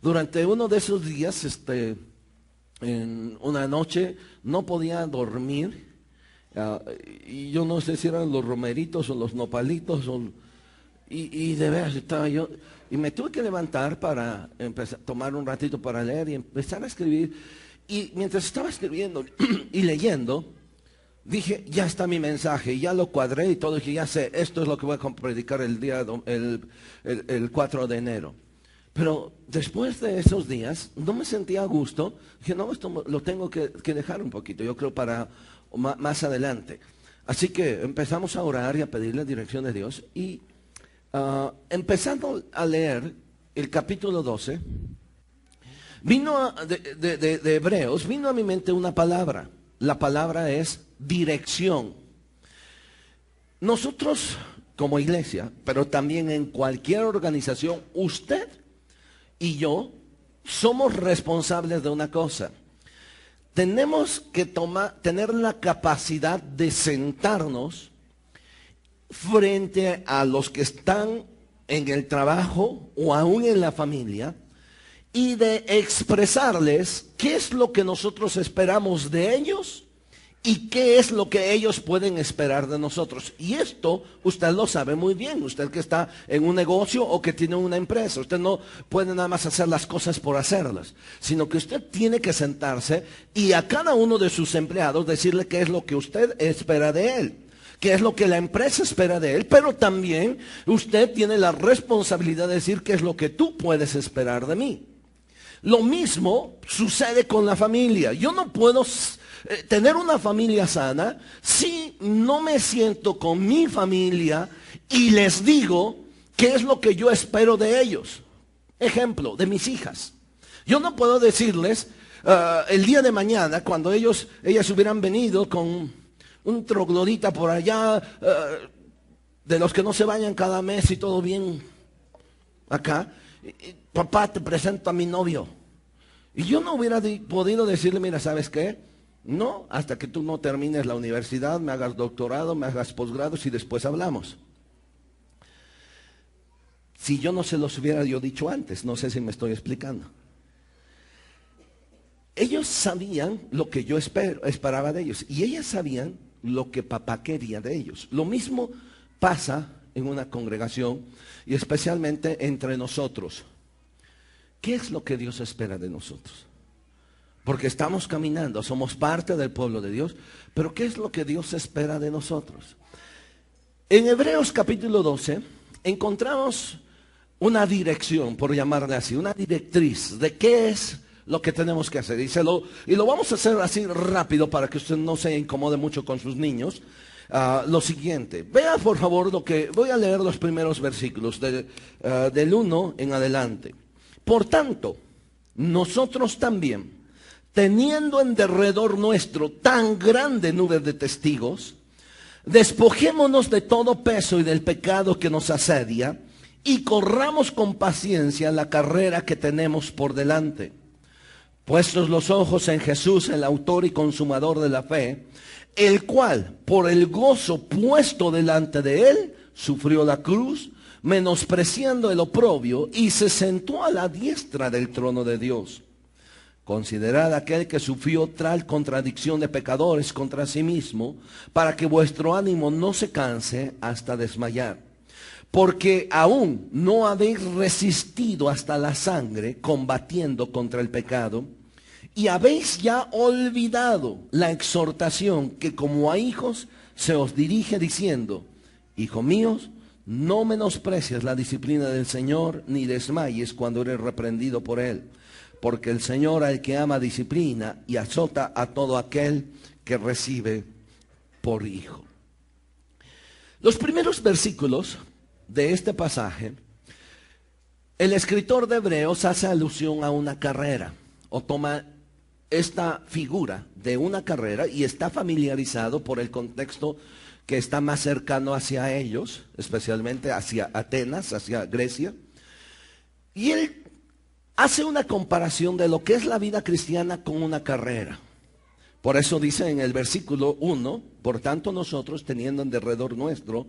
Durante uno de esos días, en una noche, no podía dormir. Y yo no sé si eran los romeritos o los nopalitos, y de veras estaba yo, y me tuve que levantar para empezar, tomar un ratito para leer y empezar a escribir. Y mientras estaba escribiendo y leyendo, dije, ya está mi mensaje, y ya lo cuadré y todo, dije, ya sé, esto es lo que voy a predicar el 4 de enero. Pero después de esos días, no me sentía a gusto. Dije, no, esto lo tengo que dejar un poquito, yo creo para más adelante. Así que empezamos a orar y a pedir la dirección de Dios. Y empezando a leer el capítulo 12, de Hebreos, vino a mi mente una palabra. La palabra es dirección. Nosotros como iglesia, pero también en cualquier organización, usted y yo somos responsables de una cosa. Tenemos que tener la capacidad de sentarnos frente a los que están en el trabajo o aún en la familia y de expresarles qué es lo que nosotros esperamos de ellos y qué es lo que ellos pueden esperar de nosotros. Y esto usted lo sabe muy bien, usted que está en un negocio o que tiene una empresa. Usted no puede nada más hacer las cosas por hacerlas, sino que usted tiene que sentarse y a cada uno de sus empleados decirle qué es lo que usted espera de él, qué es lo que la empresa espera de él, pero también usted tiene la responsabilidad de decir qué es lo que tú puedes esperar de mí. Lo mismo sucede con la familia. Yo no puedo tener una familia sana si no me siento con mi familia y les digo qué es lo que yo espero de ellos. Ejemplo, de mis hijas. Yo no puedo decirles el día de mañana, cuando ellas hubieran venido con un troglodita por allá, de los que no se bañan cada mes y todo bien acá, papá, te presento a mi novio. Y yo no hubiera podido decirle, mira, ¿sabes qué? No, hasta que tú no termines la universidad, me hagas doctorado, me hagas posgrados y después hablamos. Si yo no se los hubiera yo dicho antes, no sé si me estoy explicando. Ellos sabían lo que yo esperaba de ellos y ellas sabían lo que papá quería de ellos. Lo mismo pasa en una congregación y especialmente entre nosotros. ¿Qué es lo que Dios espera de nosotros? Porque estamos caminando, somos parte del pueblo de Dios, pero ¿qué es lo que Dios espera de nosotros? En Hebreos capítulo 12 encontramos una dirección, por llamarle así, una directriz de qué es lo que tenemos que hacer. Y lo vamos a hacer así rápido para que usted no se incomode mucho con sus niños. Lo siguiente, vea por favor voy a leer los primeros versículos del 1 en adelante. Por tanto, nosotros también, teniendo en derredor nuestro tan grande nube de testigos, despojémonos de todo peso y del pecado que nos asedia y corramos con paciencia la carrera que tenemos por delante. Puestos los ojos en Jesús, el autor y consumador de la fe, el cual, por el gozo puesto delante de él, sufrió la cruz, menospreciando el oprobio, y se sentó a la diestra del trono de Dios. Considerad aquel que sufrió tal contradicción de pecadores contra sí mismo, para que vuestro ánimo no se canse hasta desmayar. Porque aún no habéis resistido hasta la sangre, combatiendo contra el pecado, y habéis ya olvidado la exhortación que como a hijos se os dirige diciendo: hijo míos, no menosprecies la disciplina del Señor, ni desmayes cuando eres reprendido por él. Porque el Señor al que ama disciplina y azota a todo aquel que recibe por hijo. Los primeros versículos de este pasaje, el escritor de Hebreos hace alusión a una carrera, o toma esta figura de una carrera y está familiarizado por el contexto que está más cercano hacia ellos, especialmente hacia Atenas, hacia Grecia. Y él hace una comparación de lo que es la vida cristiana con una carrera. Por eso dice en el versículo 1, por tanto nosotros, teniendo en derredor nuestro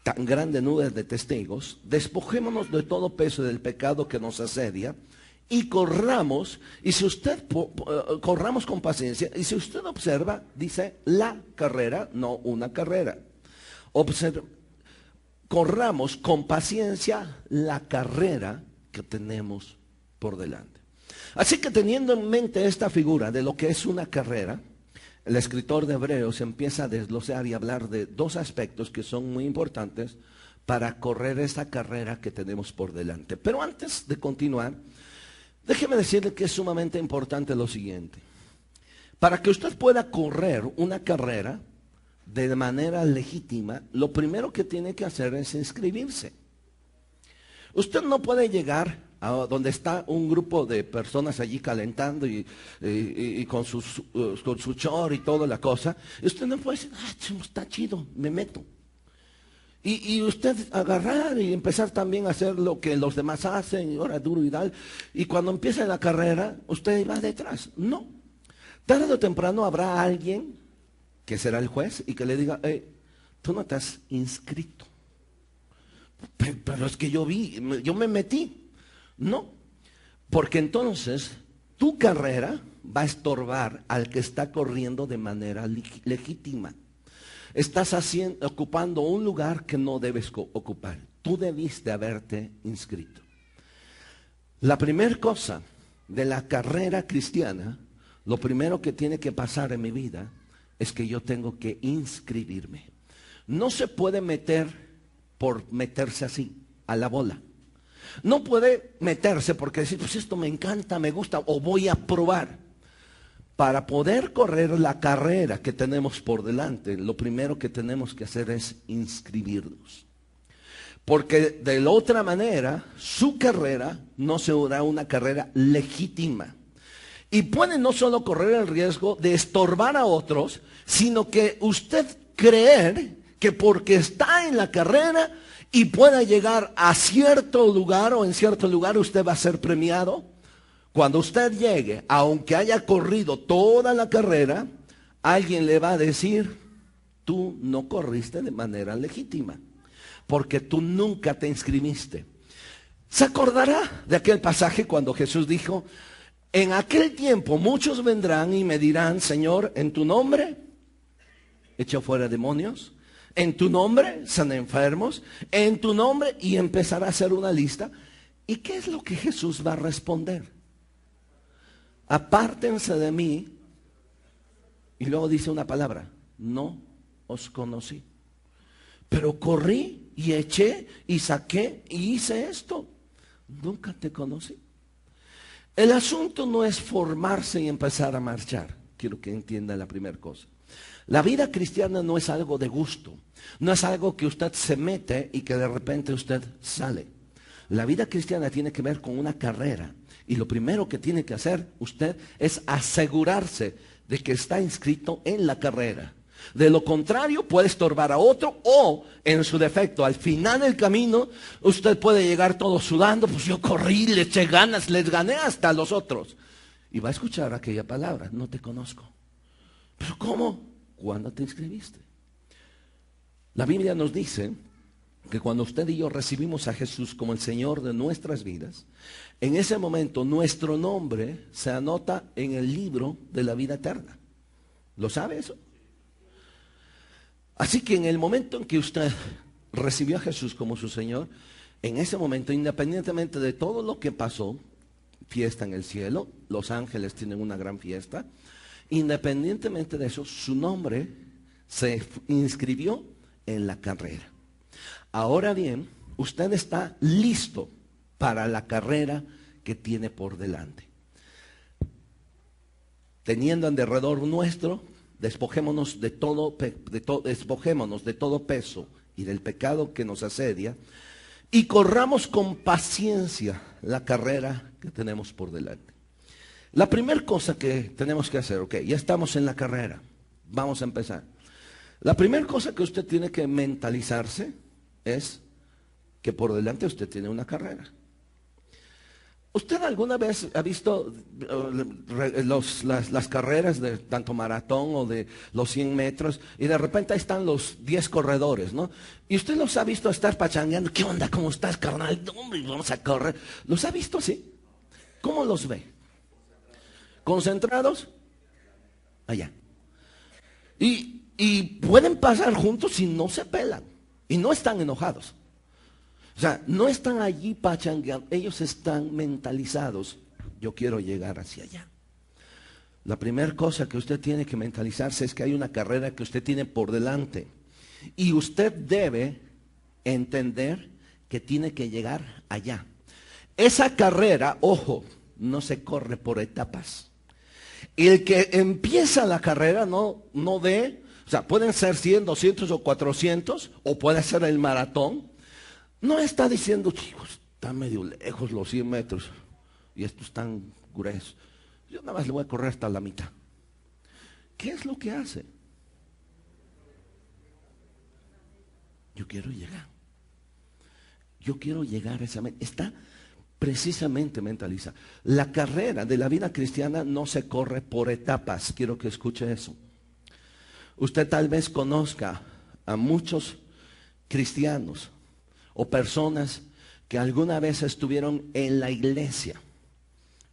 tan grande nube de testigos, despojémonos de todo peso del pecado que nos asedia y corramos, y si usted corramos con paciencia, y si usted observa, dice la carrera, no una carrera. Corramos con paciencia la carrera que tenemos por delante. Así que teniendo en mente esta figura de lo que es una carrera, el escritor de Hebreos empieza a desglosar y hablar de dos aspectos que son muy importantes para correr esa carrera que tenemos por delante. Pero antes de continuar, déjeme decirle que es sumamente importante lo siguiente. Para que usted pueda correr una carrera de manera legítima, lo primero que tiene que hacer es inscribirse. Usted no puede llegar a donde está un grupo de personas allí calentando y con su short y toda la cosa. Y usted no puede decir, está chido, me meto. Y usted agarrar y empezar también a hacer lo que los demás hacen, y ahora duro y tal. Y cuando empieza la carrera, usted va detrás. No. Tarde o temprano habrá alguien que será el juez y que le diga, tú no te has inscrito. Pero es que yo me metí. No, porque entonces tu carrera va a estorbar al que está corriendo de manera legítima. Estás ocupando un lugar que no debes ocupar. Tú debiste haberte inscrito. La primera cosa de la carrera cristiana, lo primero que tiene que pasar en mi vida es que yo tengo que inscribirme. No se puede meter por meterse así, a la bola. No puede meterse porque decir, pues esto me encanta, me gusta o voy a probar. Para poder correr la carrera que tenemos por delante, lo primero que tenemos que hacer es inscribirnos. Porque de la otra manera, su carrera no será una carrera legítima. Y puede no solo correr el riesgo de estorbar a otros, sino que usted creer que porque está en la carrera y pueda llegar a cierto lugar o en cierto lugar usted va a ser premiado. Cuando usted llegue, aunque haya corrido toda la carrera, alguien le va a decir, tú no corriste de manera legítima, porque tú nunca te inscribiste. ¿Se acordará de aquel pasaje cuando Jesús dijo, en aquel tiempo muchos vendrán y me dirán, Señor, en tu nombre eché fuera demonios? En tu nombre sané enfermos, en tu nombre, y empezará a hacer una lista. ¿Y qué es lo que Jesús va a responder? Apártense de mí, y luego dice una palabra, no os conocí. Pero corrí y eché y saqué y hice esto. Nunca te conocí. El asunto no es formarse y empezar a marchar. Quiero que entienda la primera cosa. La vida cristiana no es algo de gusto, no es algo que usted se mete y que de repente usted sale. La vida cristiana tiene que ver con una carrera y lo primero que tiene que hacer usted es asegurarse de que está inscrito en la carrera. De lo contrario puede estorbar a otro o en su defecto al final del camino usted puede llegar todo sudando, pues yo corrí, le eché ganas, les gané hasta a los otros. Y va a escuchar aquella palabra, no te conozco. ¿Pero cómo? ¿Cuándo te inscribiste? La Biblia nos dice que cuando usted y yo recibimos a Jesús como el Señor de nuestras vidas, en ese momento nuestro nombre se anota en el libro de la vida eterna. ¿Lo sabe eso? Así que en el momento en que usted recibió a Jesús como su Señor, en ese momento, independientemente de todo lo que pasó, fiesta en el cielo, los ángeles tienen una gran fiesta, independientemente de eso, su nombre se inscribió en la carrera. Ahora bien, usted está listo para la carrera que tiene por delante. Teniendo en derredor nuestro, despojémonos de todo peso y del pecado que nos asedia y corramos con paciencia la carrera que tenemos por delante. La primera cosa que tenemos que hacer, ya estamos en la carrera, vamos a empezar. La primera cosa que usted tiene que mentalizarse es que por delante usted tiene una carrera. ¿Usted alguna vez ha visto las carreras de tanto maratón o de los 100 metros y de repente ahí están los 10 corredores, ¿no? Y usted los ha visto estar pachangueando. ¿Qué onda? ¿Cómo estás, carnal? Hombre, vamos a correr. ¿Los ha visto así? ¿Cómo los ve? ¿Concentrados? Allá. Y pueden pasar juntos si no se pelan y no están enojados. O sea, no están allí pachangueando, ellos están mentalizados. Yo quiero llegar hacia allá. La primera cosa que usted tiene que mentalizarse es que hay una carrera que usted tiene por delante. Y usted debe entender que tiene que llegar allá. Esa carrera, ojo, no se corre por etapas. El que empieza la carrera no ve, o sea, pueden ser 100, 200 o 400, o puede ser el maratón. No está diciendo, chicos, está medio lejos los 100 metros y estos están gruesos. Yo nada más le voy a correr hasta la mitad. ¿Qué es lo que hace? Yo quiero llegar. Yo quiero llegar a esa meta. Está precisamente mentalizada. La carrera de la vida cristiana no se corre por etapas. Quiero que escuche eso. Usted tal vez conozca a muchos cristianos o personas que alguna vez estuvieron en la iglesia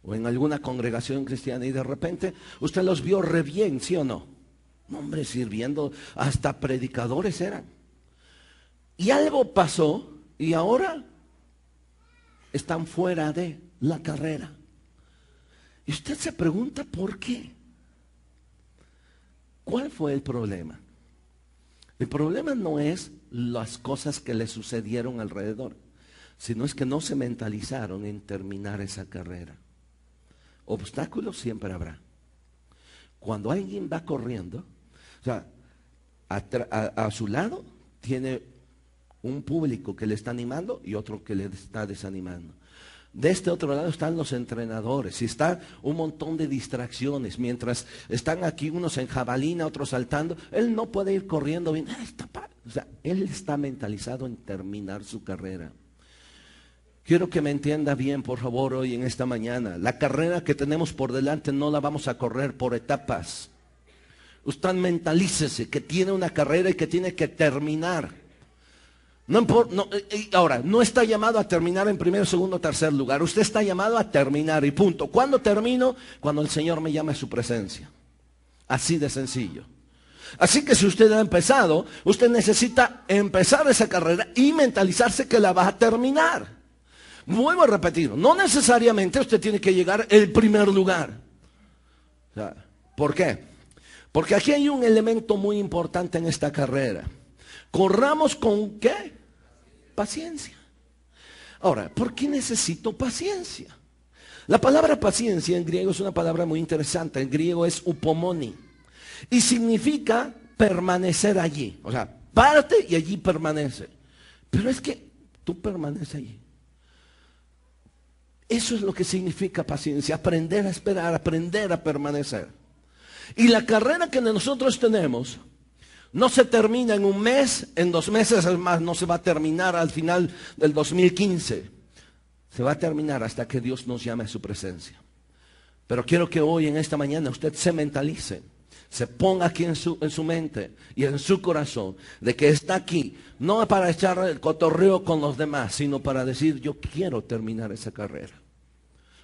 o en alguna congregación cristiana y de repente usted los vio re bien, ¿sí o no? Hombre, sirviendo, hasta predicadores eran. Y algo pasó y ahora están fuera de la carrera. Y usted se pregunta ¿por qué? ¿Cuál fue el problema? El problema no es las cosas que le sucedieron alrededor, sino es que no se mentalizaron en terminar esa carrera. Obstáculos siempre habrá. Cuando alguien va corriendo, o sea, a su lado tiene un público que le está animando y otro que le está desanimando. De este otro lado están los entrenadores y está un montón de distracciones. Mientras están aquí unos en jabalina, otros saltando, él no puede ir corriendo bien. O sea, él está mentalizado en terminar su carrera. Quiero que me entienda bien, por favor, hoy en esta mañana. La carrera que tenemos por delante no la vamos a correr por etapas. Usted mentalícese que tiene una carrera y que tiene que terminar. Ahora, no está llamado a terminar en primero, segundo, tercer lugar. Usted está llamado a terminar y punto. ¿Cuándo termino? Cuando el Señor me llame a su presencia. Así de sencillo. Así que si usted ha empezado, usted necesita empezar esa carrera y mentalizarse que la va a terminar. Vuelvo a repetir, no necesariamente usted tiene que llegar al primer lugar. O sea, ¿por qué? Porque aquí hay un elemento muy importante en esta carrera. Corramos con ¿qué? Paciencia. Ahora, ¿por qué necesito paciencia? La palabra paciencia en griego es una palabra muy interesante. En griego es upomoni. Y significa permanecer allí. O sea, parte y allí permanece. Pero es que tú permaneces allí. Eso es lo que significa paciencia. Aprender a esperar, aprender a permanecer. Y la carrera que nosotros tenemos no se termina en un mes, en 2 meses, es más, no se va a terminar al final del 2015. Se va a terminar hasta que Dios nos llame a su presencia. Pero quiero que hoy, en esta mañana, usted se mentalice, se ponga aquí en su mente y en su corazón, de que está aquí, no para echar el cotorreo con los demás, sino para decir, yo quiero terminar esa carrera.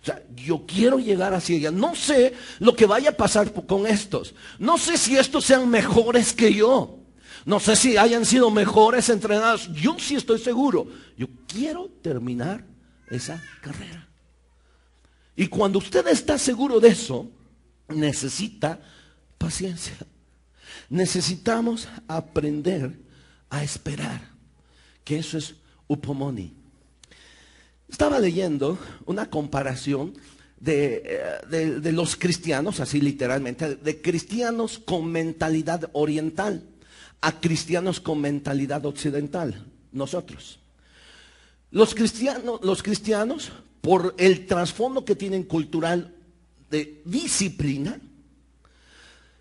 O sea, yo quiero llegar hacia ella. No sé lo que vaya a pasar con estos. No sé si estos sean mejores que yo. No sé si hayan sido mejores entrenados. Yo sí estoy seguro. Yo quiero terminar esa carrera. Y cuando usted está seguro de eso, necesita paciencia. Necesitamos aprender a esperar. Que eso es upomoni. Estaba leyendo una comparación de los cristianos, así literalmente, de cristianos con mentalidad oriental a cristianos con mentalidad occidental, nosotros. Los cristianos, por el trasfondo que tienen cultural de disciplina,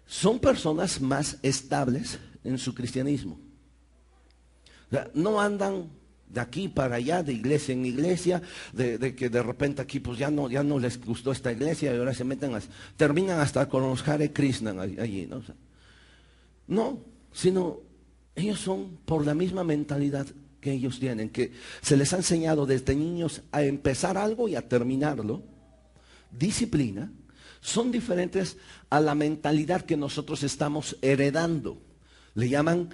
son personas más estables en su cristianismo. O sea, no andan de aquí para allá, de iglesia en iglesia, de que de repente aquí pues ya no les gustó esta iglesia y ahora se meten, terminan hasta con los Hare Krishna allí, ¿no? O sea, no, sino ellos son por la misma mentalidad que ellos tienen, que se les ha enseñado desde niños a empezar algo y a terminarlo, disciplina, son diferentes a la mentalidad que nosotros estamos heredando. Le llaman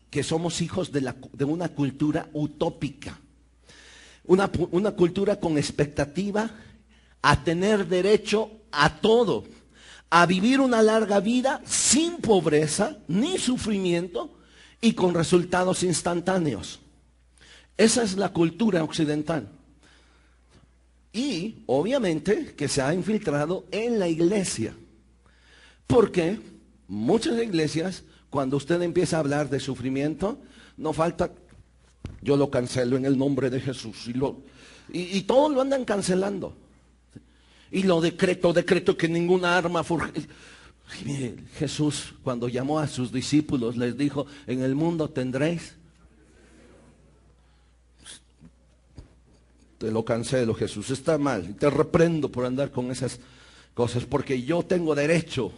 que somos hijos de una cultura utópica, una cultura con expectativa a tener derecho a todo, a vivir una larga vida sin pobreza ni sufrimiento y con resultados instantáneos. Esa es la cultura occidental. Y obviamente que se ha infiltrado en la iglesia. Porque muchas iglesias, cuando usted empieza a hablar de sufrimiento, no falta, yo lo cancelo en el nombre de Jesús. Y todos lo andan cancelando. Y lo decreto que ninguna arma forjada. Jesús, cuando llamó a sus discípulos, les dijo, en el mundo tendréis. Te lo cancelo, Jesús, está mal. Te reprendo por andar con esas cosas, porque yo tengo derecho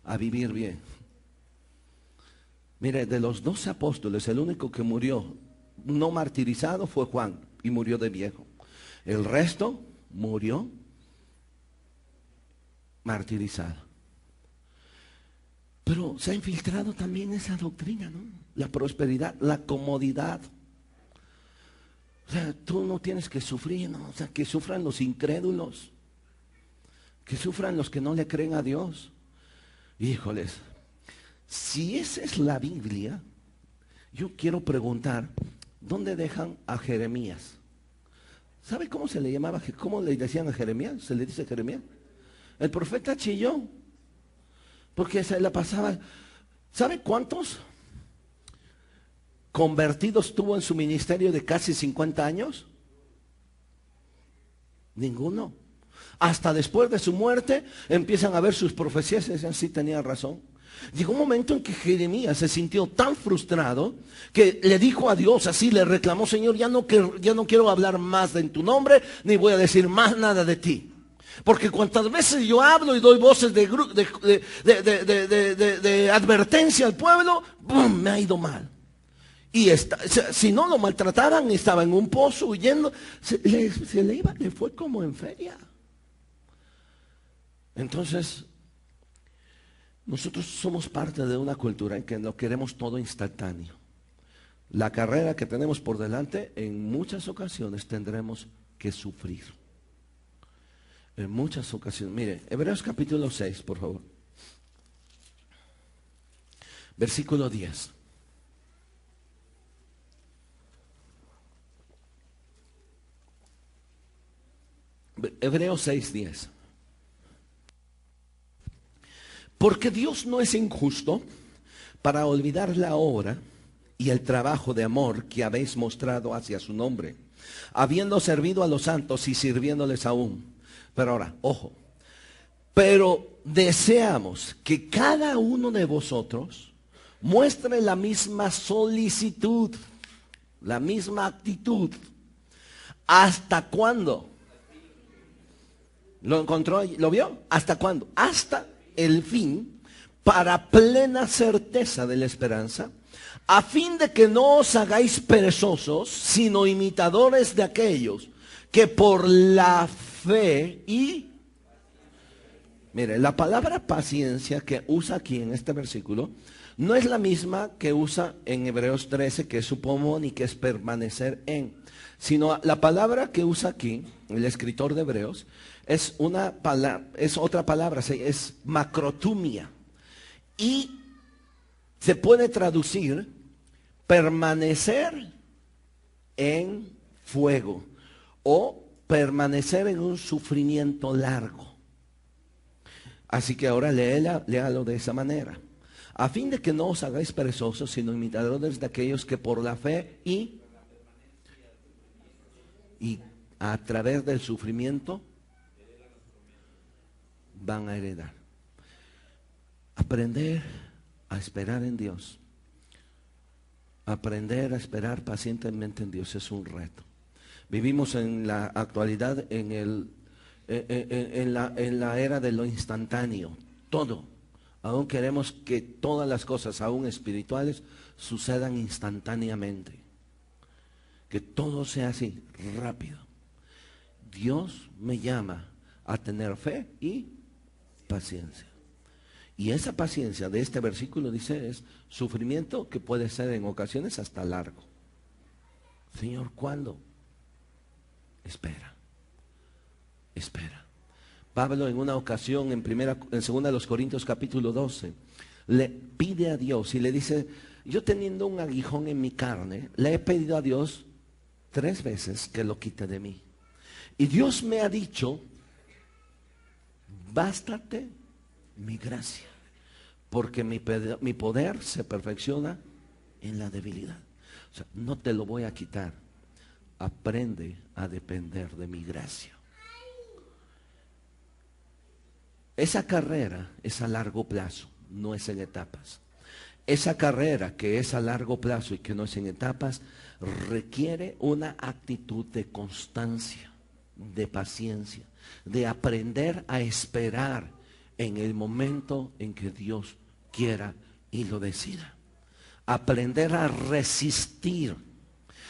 a vivir bien. Mire, de los 12 apóstoles, el único que murió no martirizado fue Juan, y murió de viejo. El resto murió martirizado. Pero se ha infiltrado también esa doctrina, ¿no? La prosperidad, la comodidad. O sea, tú no tienes que sufrir, ¿no? O sea, que sufran los incrédulos, que sufran los que no le creen a Dios. Híjoles, si esa es la Biblia, yo quiero preguntar, ¿dónde dejan a Jeremías? ¿Sabe cómo se le llamaba? ¿Cómo le decían a Jeremías? ¿Se le dice Jeremías? El profeta chilló, porque se la pasaba. ¿Sabe cuántos convertidos tuvo en su ministerio de casi 50 años? Ninguno. Hasta después de su muerte empiezan a ver sus profecías y dicen, sí, tenía razón. Llegó un momento en que Jeremías se sintió tan frustrado que le dijo a Dios, así le reclamó, Señor, ya no quiero hablar más en tu nombre, ni voy a decir más nada de ti. Porque cuantas veces yo hablo y doy voces de advertencia al pueblo, ¡bum!, me ha ido mal. Y si no lo maltrataran, estaba en un pozo huyendo, le fue como en feria. Entonces, nosotros somos parte de una cultura en que lo queremos todo instantáneo. La carrera que tenemos por delante, en muchas ocasiones tendremos que sufrir. En muchas ocasiones. Mire, Hebreos capítulo 6, por favor. Versículo 10. Hebreos 6, 10. Porque Dios no es injusto para olvidar la obra y el trabajo de amor que habéis mostrado hacia su nombre, habiendo servido a los santos y sirviéndoles aún. Pero ahora, ojo, pero deseamos que cada uno de vosotros muestre la misma solicitud, la misma actitud. ¿Hasta cuándo? ¿Lo encontró? ¿Lo vio? ¿Hasta cuándo? Hasta el fin, para plena certeza de la esperanza, a fin de que no os hagáis perezosos, sino imitadores de aquellos que por la fe y... Mire, la palabra paciencia que usa aquí en este versículo no es la misma que usa en Hebreos 13, que es supomón y que es permanecer en, sino la palabra que usa aquí el escritor de Hebreos es otra palabra, es macrotumia, y se puede traducir permanecer en fuego o permanecer en un sufrimiento largo. Así que ahora léalo de esa manera. A fin de que no os hagáis perezosos, sino imitadores de aquellos que por la fe y a través del sufrimiento van a heredar. Aprender a esperar en Dios Aprender a esperar pacientemente en Dios es un reto. Vivimos en la actualidad en la era de lo instantáneo. Todo. Aún queremos que todas las cosas, aún espirituales, sucedan instantáneamente. Que todo sea así, rápido. Dios me llama a tener fe y paciencia. Y esa paciencia de este versículo dice es sufrimiento que puede ser en ocasiones hasta largo. Señor, ¿cuándo? Espera. Espera. Pablo en una ocasión en 2 Corintios capítulo 12 le pide a Dios y le dice, yo teniendo un aguijón en mi carne, le he pedido a Dios 3 veces que lo quite de mí. Y Dios me ha dicho, bástate mi gracia, porque mi poder se perfecciona en la debilidad. O sea, no te lo voy a quitar. Aprende a depender de mi gracia. Esa carrera es a largo plazo, no es en etapas. Esa carrera que es a largo plazo y que no es en etapas, requiere una actitud de constancia, de paciencia, de aprender a esperar en el momento en que Dios quiera y lo decida. Aprender a resistir.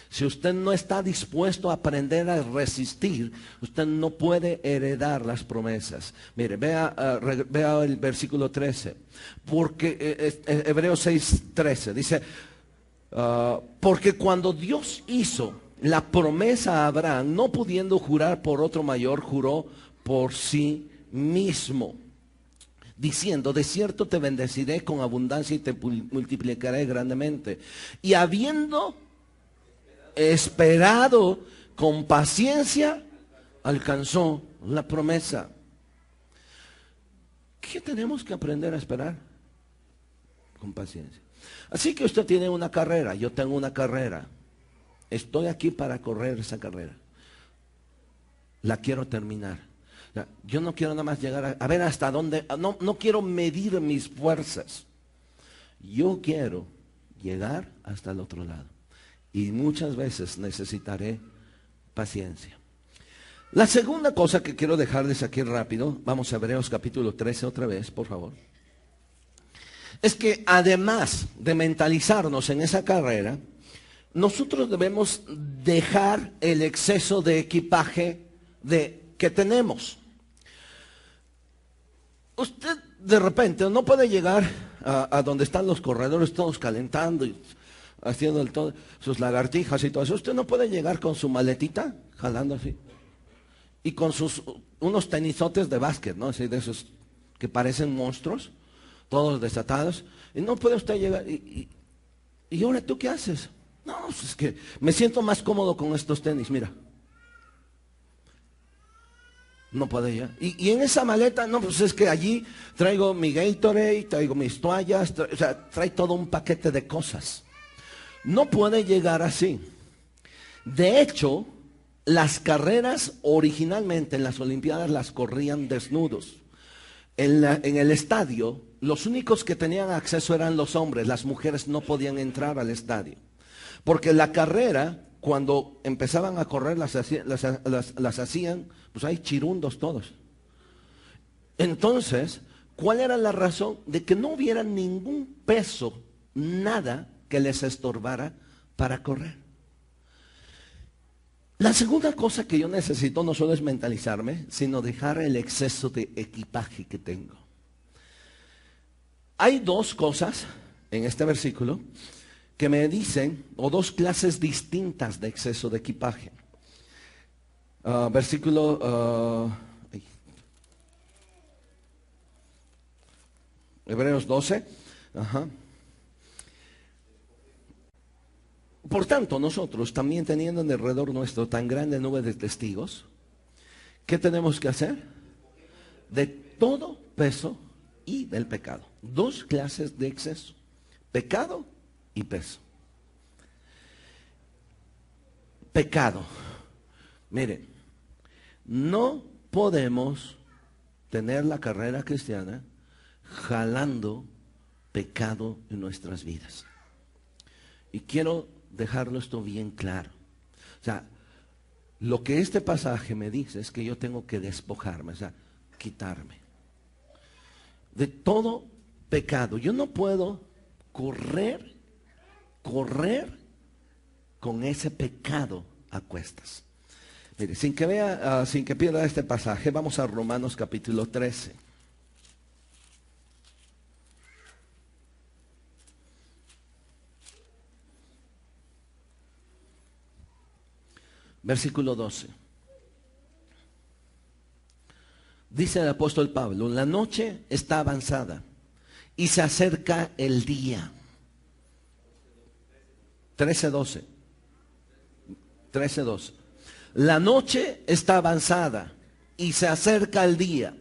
Si usted no está dispuesto a aprender a resistir, usted no puede heredar las promesas. Mire, vea el versículo 13. Porque Hebreos 6:13 dice, porque cuando Dios hizo la promesa a Abraham, no pudiendo jurar por otro mayor, juró por sí mismo, diciendo, de cierto te bendeciré con abundancia y te multiplicaré grandemente. Y habiendo esperado con paciencia, alcanzó la promesa. ¿Qué tenemos que aprender a esperar? Con paciencia. Así que usted tiene una carrera, yo tengo una carrera. Estoy aquí para correr esa carrera. La quiero terminar. Yo no quiero nada más llegar a ver hasta dónde, no quiero medir mis fuerzas. Yo quiero llegar hasta el otro lado. Y muchas veces necesitaré paciencia. La segunda cosa que quiero dejarles aquí rápido, vamos a Hebreos capítulo 13 otra vez, por favor. Es que además de mentalizarnos en esa carrera, nosotros debemos dejar el exceso de equipaje que tenemos. Usted de repente no puede llegar a donde están los corredores todos calentando y haciendo sus lagartijas y todo eso. Usted no puede llegar con su maletita, jalando así, y con unos tenisotes de básquet, ¿no? Así de esos que parecen monstruos, todos desatados. Y no puede usted llegar, y ahora ¿tú qué haces? No, pues es que me siento más cómodo con estos tenis, mira. No puede ya. Y en esa maleta, no, pues es que allí traigo mi Gatorade, traigo mis toallas, o sea, trae todo un paquete de cosas. No puede llegar así. De hecho, las carreras originalmente en las Olimpiadas las corrían desnudos. En el estadio, los únicos que tenían acceso eran los hombres. Las mujeres no podían entrar al estadio. Porque la carrera, cuando empezaban a correr, las hacían, pues hay chirundos todos. Entonces, ¿cuál era la razón? De que no hubiera ningún peso, nada que les estorbara para correr. La segunda cosa que yo necesito no solo es mentalizarme, sino dejar el exceso de equipaje que tengo. Hay 2 cosas en este versículo que me dicen, o 2 clases distintas de exceso de equipaje. Hebreos 12. Ajá. Por tanto, nosotros también teniendo en alrededor nuestro tan grande nube de testigos, ¿qué tenemos que hacer? De todo peso y del pecado. 2 clases de exceso: pecado y peso. Pecado. Mire, no podemos tener la carrera cristiana jalando pecado en nuestras vidas. Y quiero dejarlo esto bien claro. O sea, lo que este pasaje me dice es que yo tengo que despojarme, o sea, quitarme de todo pecado. Yo no puedo correr con ese pecado a cuestas. Mire, sin que pierda este pasaje, vamos a Romanos capítulo 13. Versículo 12. Dice el apóstol Pablo: la noche está avanzada y se acerca el día. 13:12. 13:12. La noche está avanzada y se acerca el día.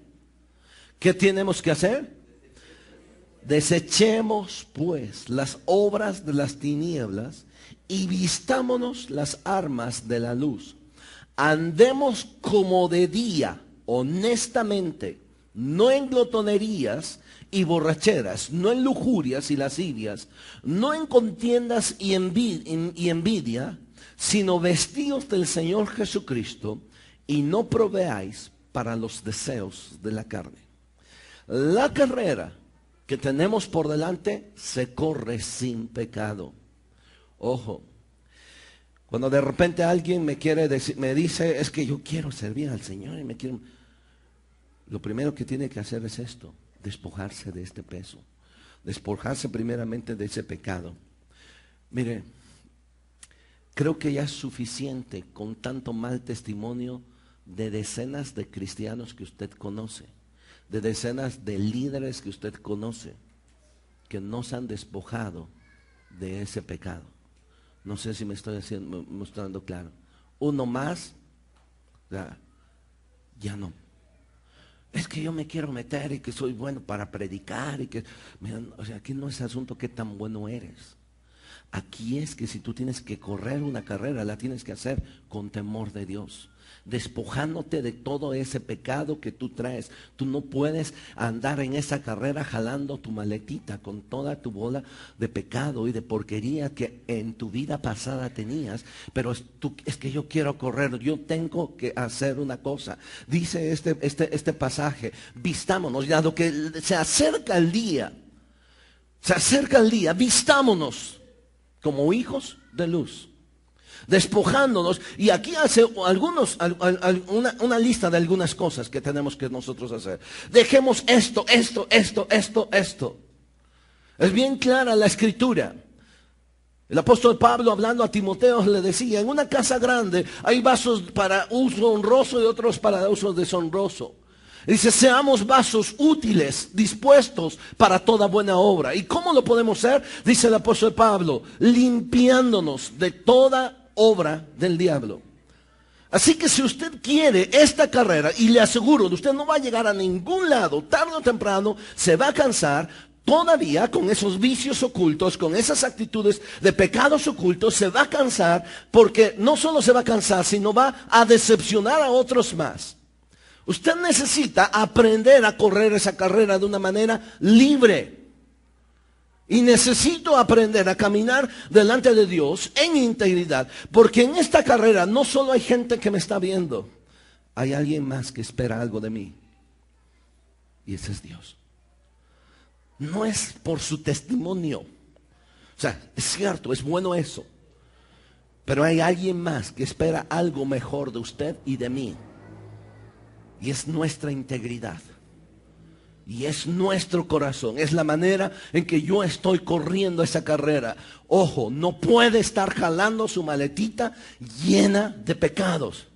¿Qué tenemos que hacer? Desechemos pues las obras de las tinieblas y vistámonos las armas de la luz. Andemos como de día, honestamente, no en glotonerías y borracheras, no en lujurias y lascivias, no en contiendas y envidia, sino vestidos del Señor Jesucristo, y no proveáis para los deseos de la carne. La carrera que tenemos por delante se corre sin pecado. Ojo, cuando de repente alguien me dice, es que yo quiero servir al Señor y lo primero que tiene que hacer es esto: despojarse de este peso, despojarse primeramente de ese pecado. Mire, creo que ya es suficiente con tanto mal testimonio de decenas de cristianos que usted conoce, de decenas de líderes que usted conoce, que no se han despojado de ese pecado. No sé si me estoy mostrando claro. Uno más, ya no. Es que yo me quiero meter y que soy bueno para predicar y que, mira, o sea, aquí no es asunto qué tan bueno eres. Aquí es que si tú tienes que correr una carrera, la tienes que hacer con temor de Dios, despojándote de todo ese pecado que tú traes. Tú no puedes andar en esa carrera jalando tu maletita con toda tu bola de pecado y de porquería que en tu vida pasada tenías. Pero es que yo quiero correr, yo tengo que hacer una cosa. Dice este pasaje: vistámonos, ya lo que se acerca el día, vistámonos como hijos de luz, despojándonos. Y aquí hace una lista de algunas cosas que tenemos que nosotros hacer. Dejemos esto. Es bien clara la escritura. El apóstol Pablo, hablando a Timoteo, le decía: en una casa grande hay vasos para uso honroso y otros para uso deshonroso. Dice: seamos vasos útiles, dispuestos para toda buena obra. ¿Y cómo lo podemos hacer? Dice el apóstol Pablo: limpiándonos de toda obra del diablo. Así que si usted quiere esta carrera, y le aseguro, usted no va a llegar a ningún lado, tarde o temprano se va a cansar. Todavía con esos vicios ocultos, con esas actitudes de pecados ocultos, se va a cansar, porque no solo se va a cansar, sino va a decepcionar a otros más. Usted necesita aprender a correr esa carrera de una manera libre. Y necesito aprender a caminar delante de Dios en integridad. Porque en esta carrera no solo hay gente que me está viendo, hay alguien más que espera algo de mí. Y ese es Dios. No es por su testimonio. O sea, es cierto, es bueno eso. Pero hay alguien más que espera algo mejor de usted y de mí. Y es nuestra integridad. Y es nuestro corazón. Es la manera en que yo estoy corriendo esa carrera. Ojo, no puede estar jalando su maletita llena de pecados,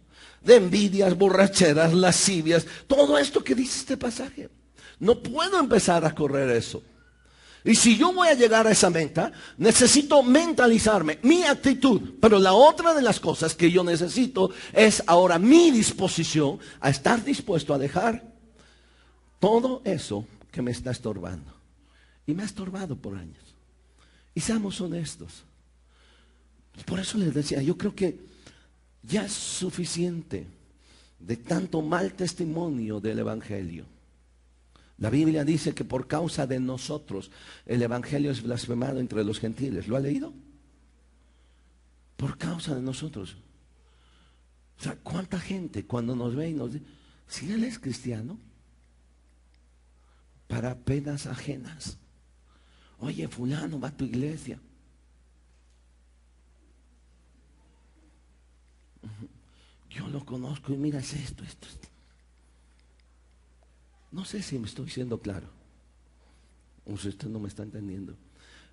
de envidias, borracheras, lascivias, todo esto que dice este pasaje. No puedo empezar a correr eso. Y si yo voy a llegar a esa meta, necesito mentalizarme, mi actitud. Pero la otra de las cosas que yo necesito es ahora mi disposición a estar dispuesto a dejar todo eso que me está estorbando. Y me ha estorbado por años. Y seamos honestos. Por eso les decía, yo creo que ya es suficiente de tanto mal testimonio del Evangelio. La Biblia dice que por causa de nosotros el Evangelio es blasfemado entre los gentiles. ¿Lo ha leído? por causa de nosotros. O sea, ¿cuánta gente cuando nos ve y nos dice, si él es cristiano, para penas ajenas? Oye, fulano va a tu iglesia. Yo lo conozco y mira, es esto. No sé si me estoy siendo claro, o si usted no me está entendiendo.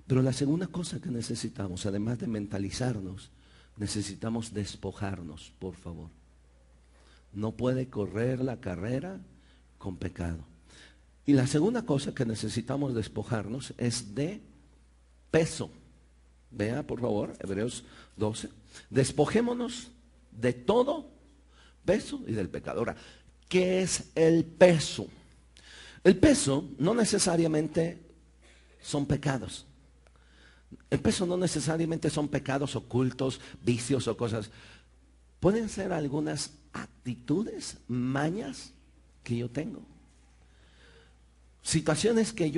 Pero la segunda cosa que necesitamos, además de mentalizarnos, necesitamos despojarnos, por favor. No puede correr la carrera con pecado. Y la segunda cosa que necesitamos despojarnos es de peso. Vea, por favor, Hebreos 12. Despojémonos de todo peso y del pecado. Ahora, ¿qué es el peso? El peso no necesariamente son pecados. El peso no necesariamente son pecados ocultos, vicios o cosas. Pueden ser algunas actitudes, mañas que yo tengo. Situaciones que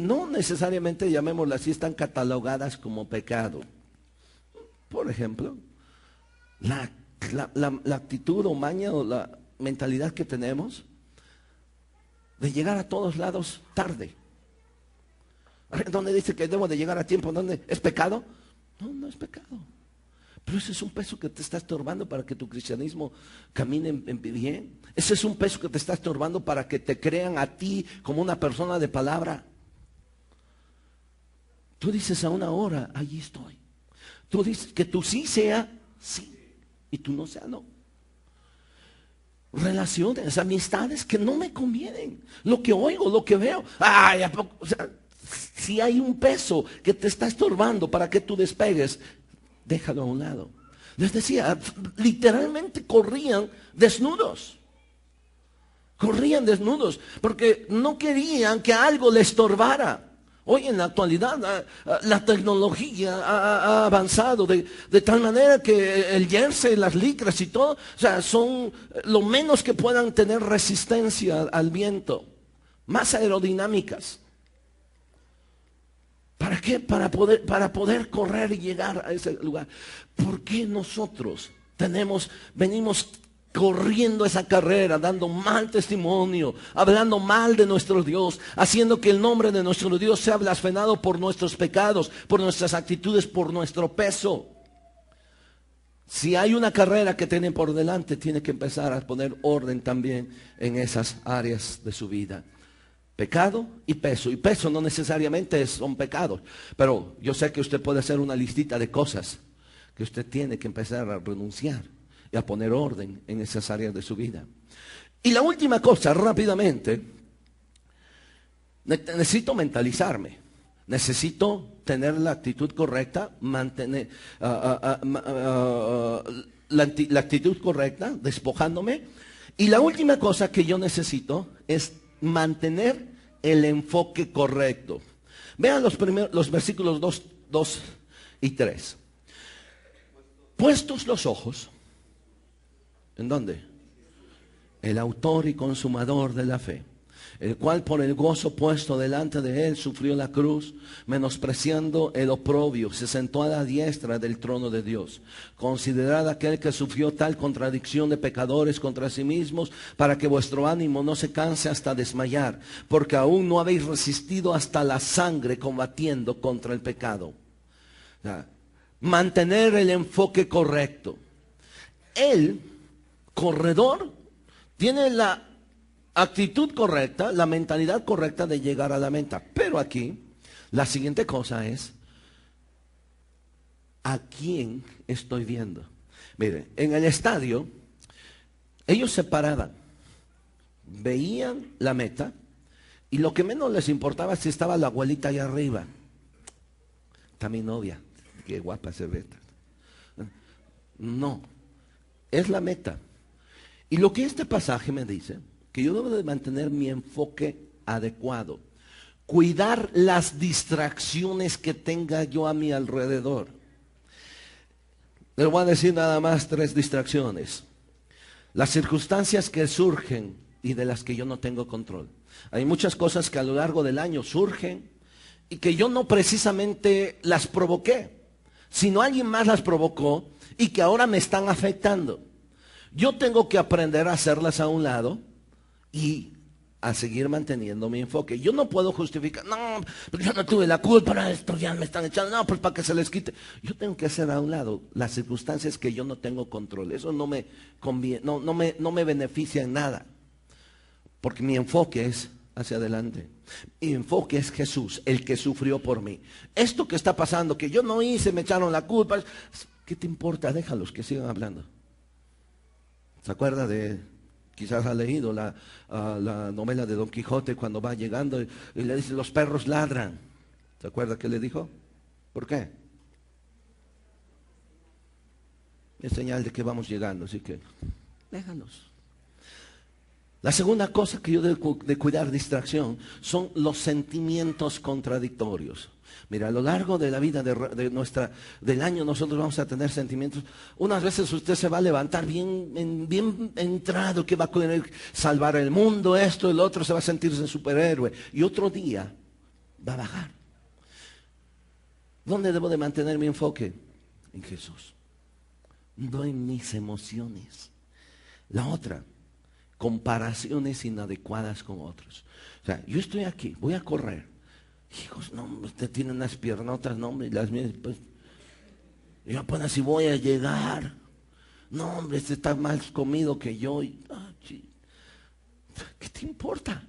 no necesariamente, llamémoslas así, están catalogadas como pecado. Por ejemplo, la actitud o maña o la mentalidad que tenemos de llegar a todos lados tarde. ¿Dónde dice que debo de llegar a tiempo? ¿Dónde es pecado? No, no es pecado. Pero ese es un peso que te está estorbando para que tu cristianismo camine bien. Ese es un peso que te está estorbando para que te crean a ti como una persona de palabra. Tú dices a una hora, allí estoy. Tú dices que tu sí sea sí y tu no sea no. Relaciones, amistades que no me convienen. Lo que oigo, lo que veo. Ay, ¿a poco? O sea, si hay un peso que te está estorbando para que tú despegues, déjalo a un lado. Les decía, literalmente corrían desnudos. Corrían desnudos porque no querían que algo les estorbara. Hoy en la actualidad la tecnología ha avanzado de tal manera que el jersey, las licras y todo, o sea, son lo menos que puedan tener resistencia al viento, más aerodinámicas. ¿Para qué? Para poder correr y llegar a ese lugar. ¿Por qué nosotros venimos corriendo esa carrera, dando mal testimonio, hablando mal de nuestro Dios, haciendo que el nombre de nuestro Dios sea blasfemado por nuestros pecados, por nuestras actitudes, por nuestro peso? Si hay una carrera que tiene por delante, tiene que empezar a poner orden también en esas áreas de su vida. Pecado y peso. Y peso no necesariamente son pecados. Pero yo sé que usted puede hacer una listita de cosas que usted tiene que empezar a renunciar y a poner orden en esas áreas de su vida. Y la última cosa, rápidamente, necesito mentalizarme. Necesito tener la actitud correcta, mantener la actitud correcta, despojándome. Y la última cosa que yo necesito es mantener el enfoque correcto. Vean los versículos 2 y 3. Puestos los ojos, ¿en dónde? El autor y consumador de la fe, el cual por el gozo puesto delante de él sufrió la cruz, menospreciando el oprobio, se sentó a la diestra del trono de Dios. Considerad aquel que sufrió tal contradicción de pecadores contra sí mismos, para que vuestro ánimo no se canse hasta desmayar, porque aún no habéis resistido hasta la sangre combatiendo contra el pecado. Mantener el enfoque correcto. El corredor tiene la actitud correcta, la mentalidad correcta de llegar a la meta. Pero aquí, la siguiente cosa es, ¿a quién estoy viendo? Mire, en el estadio, ellos se paraban, veían la meta, y lo que menos les importaba es si estaba la abuelita allá arriba. Está mi novia, qué guapa se ve. No, es la meta. Y lo que este pasaje me dice, que yo debo de mantener mi enfoque adecuado, cuidar las distracciones que tenga yo a mi alrededor. Les voy a decir nada más 3 distracciones. Las circunstancias que surgen y de las que yo no tengo control. Hay muchas cosas que a lo largo del año surgen y que yo no precisamente las provoqué, sino alguien más las provocó y que ahora me están afectando. Yo tengo que aprender a hacerlas a un lado y a seguir manteniendo mi enfoque. Yo no puedo justificar, no, porque yo no tuve la culpa, para esto ya me están echando, no, pues para que se les quite. Yo tengo que hacer a un lado las circunstancias que yo no tengo control. Eso no me conviene, no me beneficia en nada. Porque mi enfoque es hacia adelante. Mi enfoque es Jesús, el que sufrió por mí. Esto que está pasando, que yo no hice, me echaron la culpa, ¿qué te importa? Déjalos que sigan hablando. ¿Se acuerda de, quizás ha leído la novela de Don Quijote, cuando va llegando y le dice, los perros ladran? ¿Se acuerda qué le dijo? ¿Por qué? Es señal de que vamos llegando, así que déjalos. La segunda cosa que yo debo de cuidar, distracción, son los sentimientos contradictorios. Mira, a lo largo de la vida del año nosotros vamos a tener sentimientos. Unas veces usted se va a levantar bien entrado, que va a querer salvar el mundo, esto, el otro, se va a sentirse superhéroe. Y otro día va a bajar. ¿Dónde debo de mantener mi enfoque? En Jesús. No en mis emociones. La otra, comparaciones inadecuadas con otros. O sea, yo estoy aquí, voy a correr. Hijos, no, usted tiene unas piernotas, no, hombre, las mías, pues, yo apenas si voy a llegar. No, hombre, este está más comido que yo. ¿Qué te importa?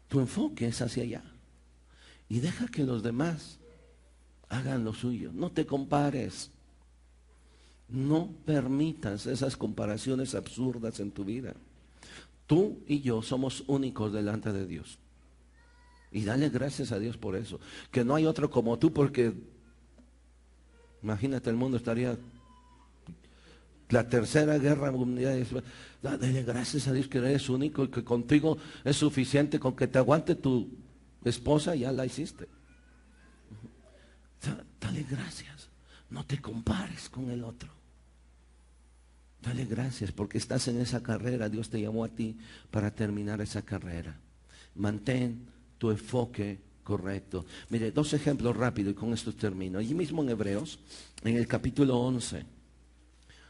Tu enfoque es hacia allá. Y deja que los demás hagan lo suyo. No te compares. No permitas esas comparaciones absurdas en tu vida. Tú y yo somos únicos delante de Dios. Y dale gracias a Dios por eso. Que no hay otro como tú, porque imagínate, el mundo estaría la tercera guerra mundial. Dale gracias a Dios que eres único y que contigo es suficiente. Con que te aguante tu esposa, ya la hiciste. Dale gracias. No te compares con el otro. Dale gracias porque estás en esa carrera. Dios te llamó a ti para terminar esa carrera. Mantén tu enfoque correcto. Mire, 2 ejemplos rápidos y con esto termino. Allí mismo en Hebreos, en el capítulo 11,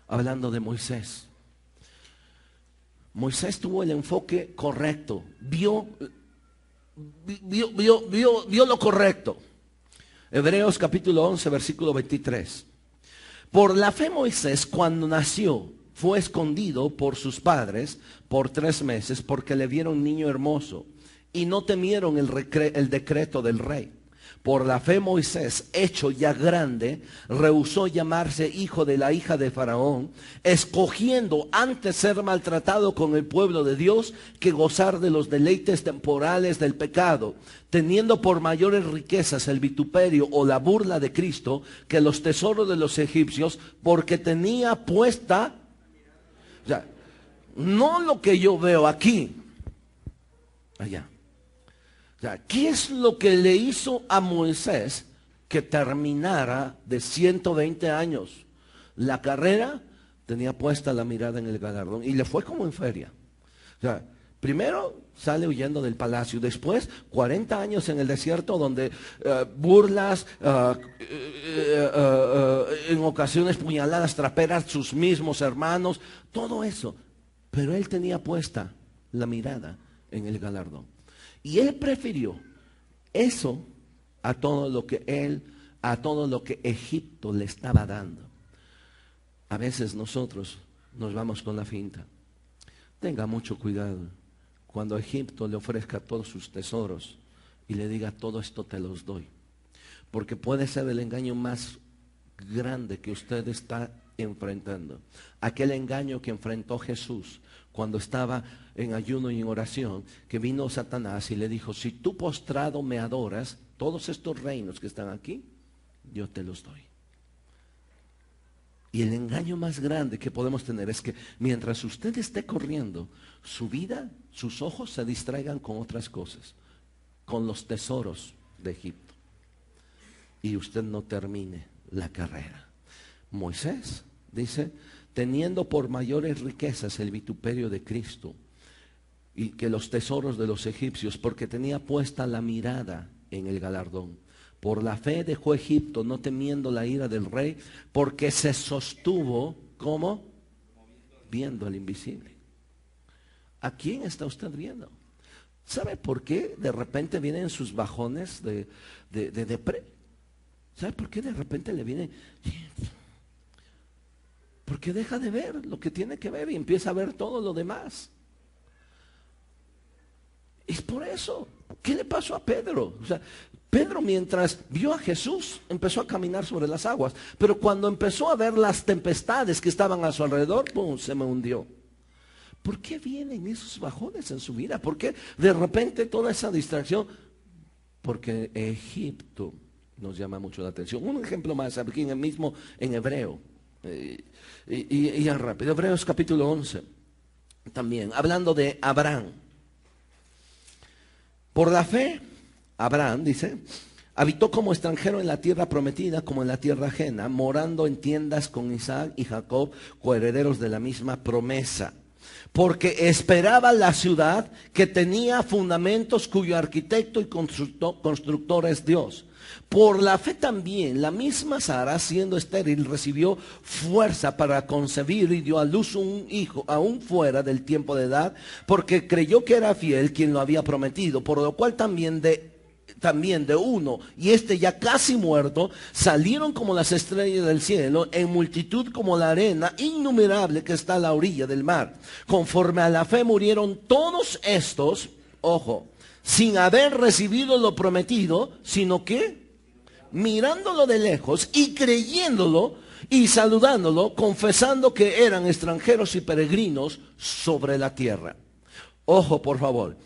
hablando de Moisés. Moisés tuvo el enfoque correcto. Vio lo correcto. Hebreos capítulo 11, versículo 23. Por la fe Moisés, cuando nació, fue escondido por sus padres por 3 meses porque le vieron niño hermoso y no temieron el decreto del rey. Por la fe Moisés, hecho ya grande, rehusó llamarse hijo de la hija de Faraón, escogiendo antes ser maltratado con el pueblo de Dios que gozar de los deleites temporales del pecado, teniendo por mayores riquezas el vituperio o la burla de Cristo que los tesoros de los egipcios, porque tenía puesta, o sea, no lo que yo veo aquí, allá. O sea, ¿qué es lo que le hizo a Moisés que terminara de 120 años? La carrera, tenía puesta la mirada en el galardón y le fue como en feria. O sea, primero sale huyendo del palacio, después 40 años en el desierto donde burlas, en ocasiones puñaladas traperas, sus mismos hermanos, todo eso. Pero él tenía puesta la mirada en el galardón. Y él prefirió eso a todo lo que Egipto le estaba dando. A veces nosotros nos vamos con la finta. Tenga mucho cuidado cuando Egipto le ofrezca todos sus tesoros y le diga, todo esto te los doy. Porque puede ser el engaño más grande que usted está enfrentando. Aquel engaño que enfrentó Jesús cuando estaba en ayuno y en oración, que vino Satanás y le dijo, si tú postrado me adoras, todos estos reinos que están aquí, yo te los doy. Y el engaño más grande que podemos tener es que mientras usted esté corriendo, su vida, sus ojos se distraigan con otras cosas, con los tesoros de Egipto. Y usted no termine la carrera. Moisés dice, teniendo por mayores riquezas el vituperio de Cristo y que los tesoros de los egipcios, porque tenía puesta la mirada en el galardón. Por la fe dejó Egipto, no temiendo la ira del rey, porque se sostuvo, ¿cómo? Viendo al invisible. ¿A quién está usted viendo? ¿Sabe por qué de repente vienen sus bajones de depre? ¿Sabe por qué de repente le viene? Porque deja de ver lo que tiene que ver y empieza a ver todo lo demás. Es por eso. ¿Qué le pasó a Pedro? O sea, Pedro, mientras vio a Jesús, empezó a caminar sobre las aguas. Pero cuando empezó a ver las tempestades que estaban a su alrededor, ¡pum!, se me hundió. ¿Por qué vienen esos bajones en su vida? ¿Por qué de repente toda esa distracción? Porque Egipto nos llama mucho la atención. Un ejemplo más, aquí mismo en Hebreo. Y ya rápido, Hebreos capítulo 11. También, hablando de Abraham. Por la fe, Abraham, dice, habitó como extranjero en la tierra prometida, como en la tierra ajena, morando en tiendas con Isaac y Jacob, coherederos de la misma promesa. Porque esperaba la ciudad que tenía fundamentos, cuyo arquitecto y constructor es Dios. Por la fe también, la misma Sara, siendo estéril, recibió fuerza para concebir y dio a luz un hijo, aún fuera del tiempo de edad, porque creyó que era fiel quien lo había prometido, por lo cual también de uno, y este ya casi muerto, salieron como las estrellas del cielo, en multitud como la arena innumerable que está a la orilla del mar. Conforme a la fe murieron todos estos, ojo, sin haber recibido lo prometido, sino que mirándolo de lejos y creyéndolo y saludándolo, confesando que eran extranjeros y peregrinos sobre la tierra. Ojo, por favor.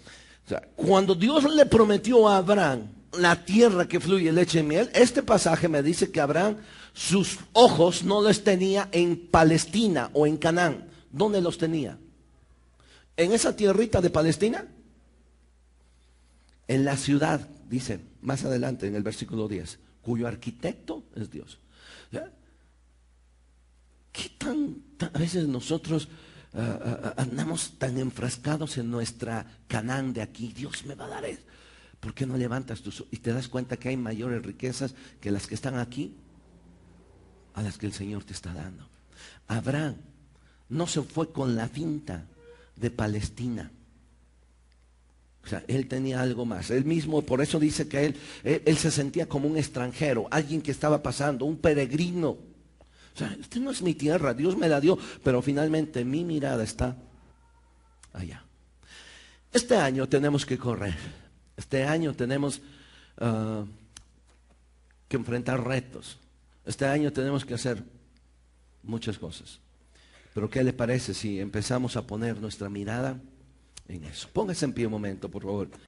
O sea, cuando Dios le prometió a Abraham la tierra que fluye leche y miel, este pasaje me dice que Abraham sus ojos no los tenía en Palestina o en Canaán. ¿Dónde los tenía? ¿En esa tierrita de Palestina? En la ciudad, dice más adelante en el versículo 10, cuyo arquitecto es Dios. ¿Ya? ¿Qué a veces nosotros andamos tan enfrascados en nuestra Canaán de aquí? Dios me va a dar eso. ¿Por qué no levantas tus ojos y te das cuenta que hay mayores riquezas que las que están aquí, a las que el Señor te está dando? Abraham no se fue con la finta de Palestina. O sea, él tenía algo más. Él mismo, por eso dice que él se sentía como un extranjero, alguien que estaba pasando, un peregrino. O sea, esta no es mi tierra, Dios me la dio, pero finalmente mi mirada está allá. Este año tenemos que correr. Este año tenemos que enfrentar retos. Este año tenemos que hacer muchas cosas. Pero ¿qué le parece si empezamos a poner nuestra mirada en eso? Póngase en pie un momento, por favor.